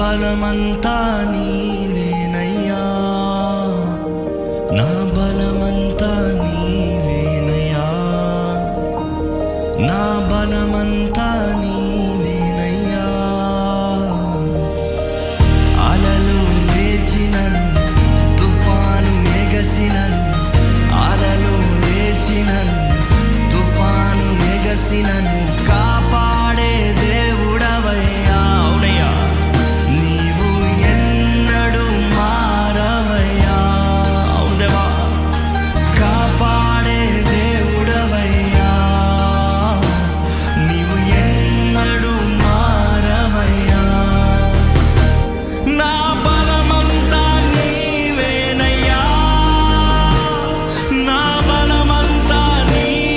బలమంతా నీవేనయ్యా, నా బలమంతా నీవేనయ్యా, నా బలమంతా నీవేనయ్యా. అలలు లేచినను, తుఫాను ఎగసినను, అలలు లేచినను, తుఫాను ఎగసినను,